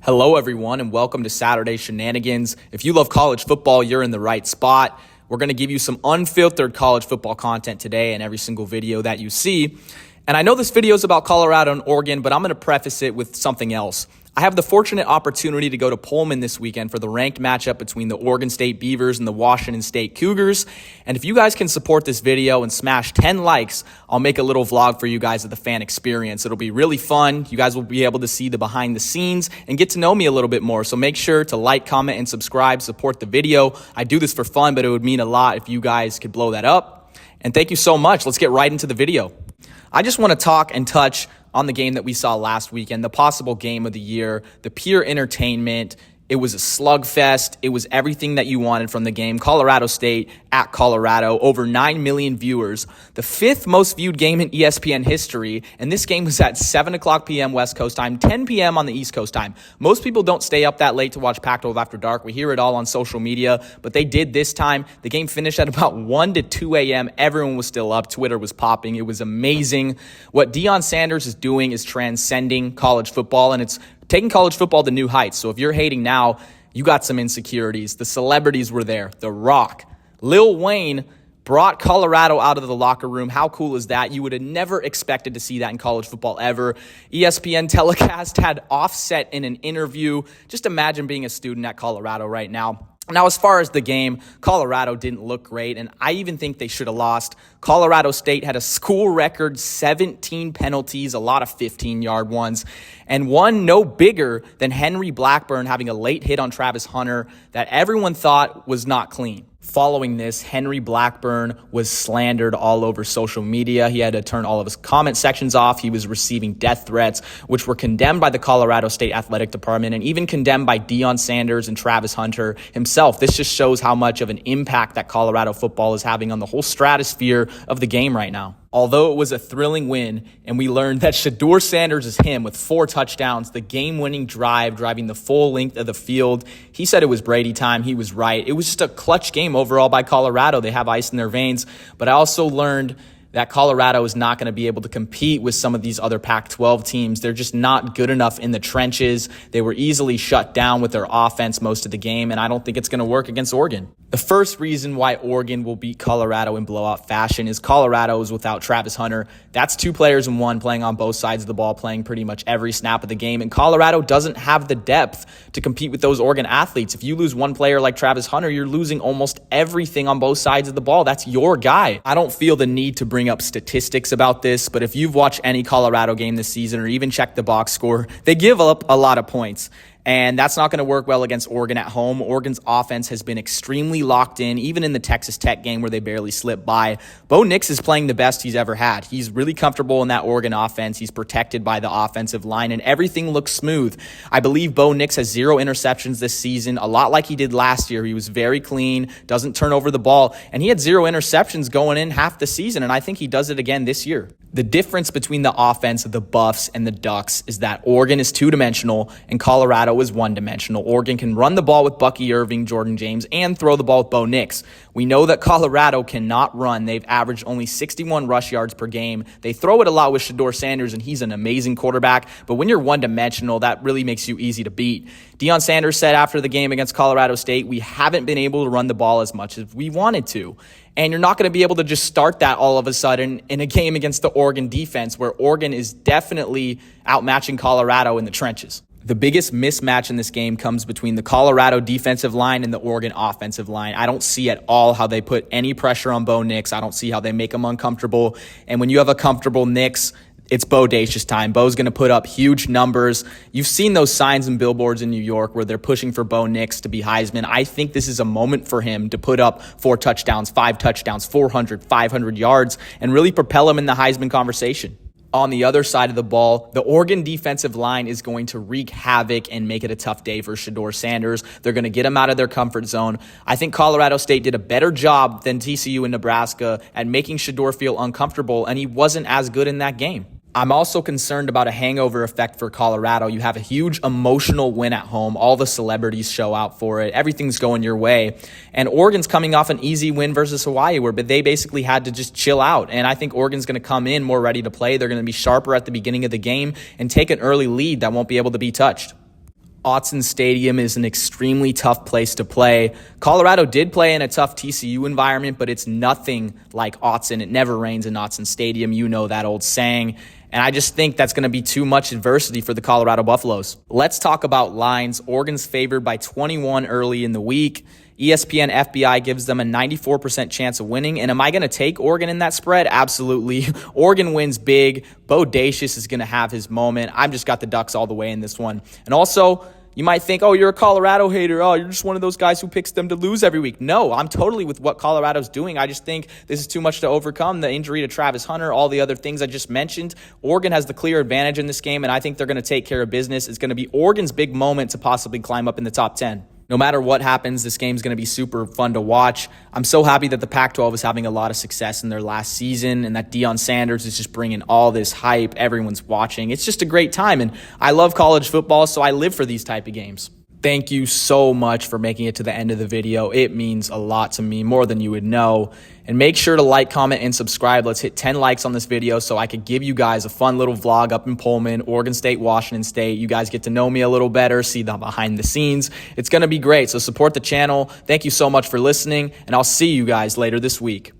Hello, everyone, and welcome to Saturday Shenanigans. If you love college football, you're in the right spot. We're going to give you some unfiltered college football content today in every single video that you see. And I know this video is about Colorado and Oregon, but I'm going to preface it with something else. I have the fortunate opportunity to go to Pullman this weekend for the ranked matchup between the Oregon State Beavers and the Washington State Cougars. And if you guys can support this video and smash 10 likes, I'll make a little vlog for you guys of the fan experience. It'll be really fun. You guys will be able to see the behind the scenes and get to know me a little bit more. So make sure to like, comment, and subscribe, support the video. I do this for fun, but it would mean a lot if you guys could blow that up. And thank you so much. Let's get right into the video. I just want to talk and touch on the game that we saw last weekend, the possible game of the year, the pure entertainment. It was a slugfest. It was everything that you wanted from the game. Colorado State at Colorado, over 9 million viewers, the fifth most viewed game in ESPN history. And this game was at 7 o'clock p.m. West Coast time, 10 p.m. on the East Coast time. Most people don't stay up that late to watch Pac-12 After Dark. We hear it all on social media, but they did this time. The game finished at about 1 to 2 a.m. Everyone was still up. Twitter was popping. It was amazing. What Deion Sanders is doing is transcending college football, and it's taking college football to new heights. So if you're hating now, you got some insecurities. The celebrities were there. The Rock. Lil Wayne brought Colorado out of the locker room. How cool is that? You would have never expected to see that in college football ever. ESPN telecast had Offset in an interview. Just imagine being a student at Colorado right now. Now, as far as the game, Colorado didn't look great, and I even think they should have lost. Colorado State had a school record 17 penalties, a lot of 15-yard ones, and one no bigger than Henry Blackburn having a late hit on Travis Hunter that everyone thought was not clean. Following this, Henry Blackburn was slandered all over social media. He had to turn all of his comment sections off. He was receiving death threats, which were condemned by the Colorado State Athletic Department and even condemned by Deion Sanders and Travis Hunter himself. This just shows how much of an impact that Colorado football is having on the whole stratosphere of the game right now. Although it was a thrilling win, and we learned that Shedeur Sanders is him with 4 touchdowns, the game-winning drive, driving the full length of the field. He said it was Brady time. He was right. It was just a clutch game overall by Colorado. They have ice in their veins. But I also learned that Colorado is not going to be able to compete with some of these other Pac-12 teams. They're just not good enough in the trenches. They were easily shut down with their offense most of the game, and I don't think it's going to work against Oregon. The first reason why Oregon will beat Colorado in blowout fashion is Colorado is without Travis Hunter. That's 2 players in one, playing on both sides of the ball, playing pretty much every snap of the game, and Colorado doesn't have the depth to compete with those Oregon athletes. If you lose one player like Travis Hunter, you're losing almost everything on both sides of the ball. That's your guy. I don't feel the need to bring up statistics about this, but if you've watched any Colorado game this season or even checked the box score, they give up a lot of points. And that's not going to work well against Oregon at home. Oregon's offense has been extremely locked in, even in the Texas Tech game where they barely slipped by. Bo Nix is playing the best he's ever had. He's really comfortable in that Oregon offense. He's protected by the offensive line, and everything looks smooth. I believe Bo Nix has 0 interceptions this season, a lot like he did last year. He was very clean, doesn't turn over the ball, and he had 0 interceptions going in half the season, and I think he does it again this year. The difference between the offense of the Buffs and the Ducks is that Oregon is 2-dimensional and Colorado is 1-dimensional. Oregon can run the ball with Bucky Irving, Jordan James, and throw the ball with Bo Nix. We know that Colorado cannot run. They've averaged only 61 rush yards per game. They throw it a lot with Shedeur Sanders, and he's an amazing quarterback. But when you're 1-dimensional, that really makes you easy to beat. Deion Sanders said after the game against Colorado State, we haven't been able to run the ball as much as we wanted to. And you're not going to be able to just start that all of a sudden in a game against the Oregon defense, where Oregon is definitely outmatching Colorado in the trenches. The biggest mismatch in this game comes between the Colorado defensive line and the Oregon offensive line. I don't see at all how they put any pressure on Bo Nix. I don't see how they make him uncomfortable. And when you have a comfortable Nix, it's bodacious time. Bo's going to put up huge numbers. You've seen those signs and billboards in New York where they're pushing for Bo Nix to be Heisman. I think this is a moment for him to put up 4 touchdowns, 5 touchdowns, 400, 500 yards, and really propel him in the Heisman conversation. On the other side of the ball, the Oregon defensive line is going to wreak havoc and make it a tough day for Shedeur Sanders. They're going to get him out of their comfort zone. I think Colorado State did a better job than TCU and Nebraska at making Shedeur feel uncomfortable, and he wasn't as good in that game. I'm also concerned about a hangover effect for Colorado. You have a huge emotional win at home. All the celebrities show out for it. Everything's going your way. And Oregon's coming off an easy win versus Hawaii where they basically had to just chill out. And I think Oregon's going to come in more ready to play. They're going to be sharper at the beginning of the game and take an early lead that won't be able to be touched. Autzen Stadium is an extremely tough place to play. Colorado did play in a tough TCU environment, but it's nothing like Autzen. It never rains in Autzen Stadium. You know that old saying. And I just think that's going to be too much adversity for the Colorado Buffaloes. Let's talk about lines. Oregon's favored by 21 early in the week. ESPN FBI gives them a 94% chance of winning. And am I going to take Oregon in that spread? Absolutely. Oregon wins big. Bodacious is going to have his moment. I've just got the Ducks all the way in this one. And also, you might think, oh, you're a Colorado hater. Oh, you're just one of those guys who picks them to lose every week. No, I'm totally with what Colorado's doing. I just think this is too much to overcome. The injury to Travis Hunter, all the other things I just mentioned. Oregon has the clear advantage in this game, and I think they're going to take care of business. It's going to be Oregon's big moment to possibly climb up in the top 10. No matter what happens, this game's going to be super fun to watch. I'm so happy that the Pac-12 is having a lot of success in their last season and that Deion Sanders is just bringing all this hype. Everyone's watching. It's just a great time, and I love college football, so I live for these type of games. Thank you so much for making it to the end of the video. It means a lot to me, more than you would know. And make sure to like, comment, and subscribe. Let's hit 10 likes on this video so I could give you guys a fun little vlog up in Pullman, Oregon State, Washington State. You guys get to know me a little better, see the behind the scenes. It's going to be great, so support the channel. Thank you so much for listening, and I'll see you guys later this week.